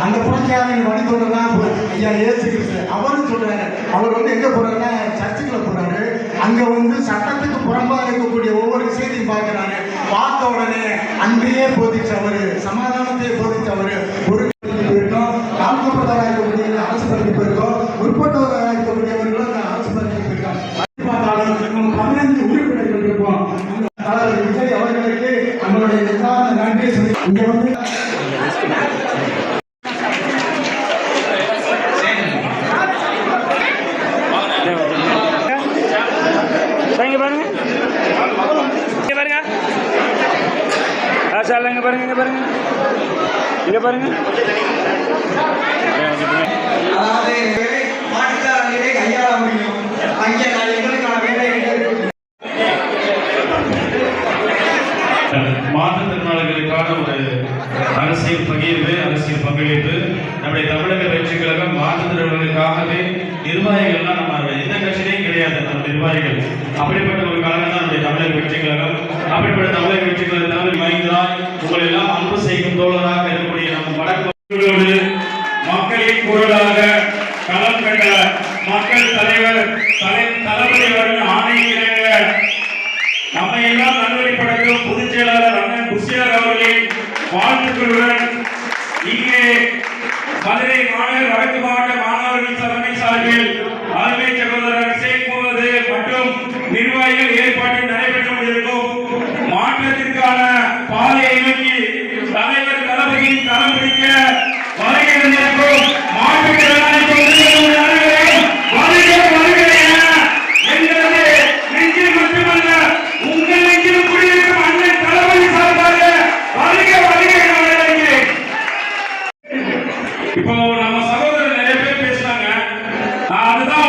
அந்த புரட்சியாளர் வழித்தோன்றதான் ஐயா இயேசு கிறிஸ்து. அவரும் சொல்றாரு, அவர் எங்க போறாருன்னா சர்ச்சுக்குள்ள போறாரு. அங்க சட்டத்துக்கு புறம்பா இருக்கக்கூடிய ஒவ்வொரு விஷயத்தையும் பார்க்கிறாரு. பார்த்த உடனே அன்றையே போதிச்சவர், சமாதானத்தை போதிச்சவர். ஒரு போயிருக்கோம், தாழ்த்தப்பட்டவராக இருக்கக்கூடிய அரசு பள்ளி போயிருக்கோம், உட்பட்டவராக இருக்கக்கூடியவர்களும் அந்த அரசு பள்ளி போயிருக்கோம். பார்த்தாலும் நம்ம 15 உறுப்பினர்கள் இருப்போம். தலைவர் விஜய் அவர்களுக்கு நம்மளுடைய நன்றியை சொல்லி இங்க மாற்றுத்திறனாளிகளை கையாள முடியும். அங்கே எங்களுக்கான வேலை மாற்றுத்திறனாளிகளுக்கான ஒரு அரசியல் பகிர்வு, அரசியல் பங்களிப்பு. நம்முடைய தமிழக வெற்றிக் கழகம் மாற்றுத்திறனாளிகளுக்காகவே நிர்வாகிகள்லாம் நம்ம எந்த கட்சியிலையும் கிடையாது. நம்ம நிர்வாகிகள் அப்படிப்பட்ட ஒரு கழகம் தான் நம்முடைய தமிழக வெற்றிக் கழகம். அப்படிப்பட்ட தமிழக வெற்றிக் கழகத்தால் மைந்தாய் உங்களை எல்லாம் அன்பு செய்யும் தோழராக இருக்கக்கூடிய நம்ம வடக்கு மக்களின் குரலாக களம் கண்ட மக்கள் தலைவர் தளபதி அவர்கள் ஆணையிறங்க நம்மை எல்லாம் நல்வழிப்படுத்தும் பொதுச் செயலாளர் அண்ணன் குஷியார் அவர்களின் வாழ்த்துக்களுடன் இங்கே மதுரை மாநகர் வடக்கு மாவட்ட மாணவர்கள் தலைமை சார்பில் ஆளுமை சகோதரர் ஷேக் முகமது மற்றும் நிர்வாகிகள் ஏற்பாட்டில் நடைபெற்று கொண்டிருக்கும் மாற்றத்திற்கான பாதையை நோக்கி தலைவர் தளபதியின் களம் பிடிக்க வருகிறதற்கும் மாற்றுத்திறனாளி இப்போ நம்ம சகோதரர் நிறைய பேர் பேசுறாங்க. அதுதான்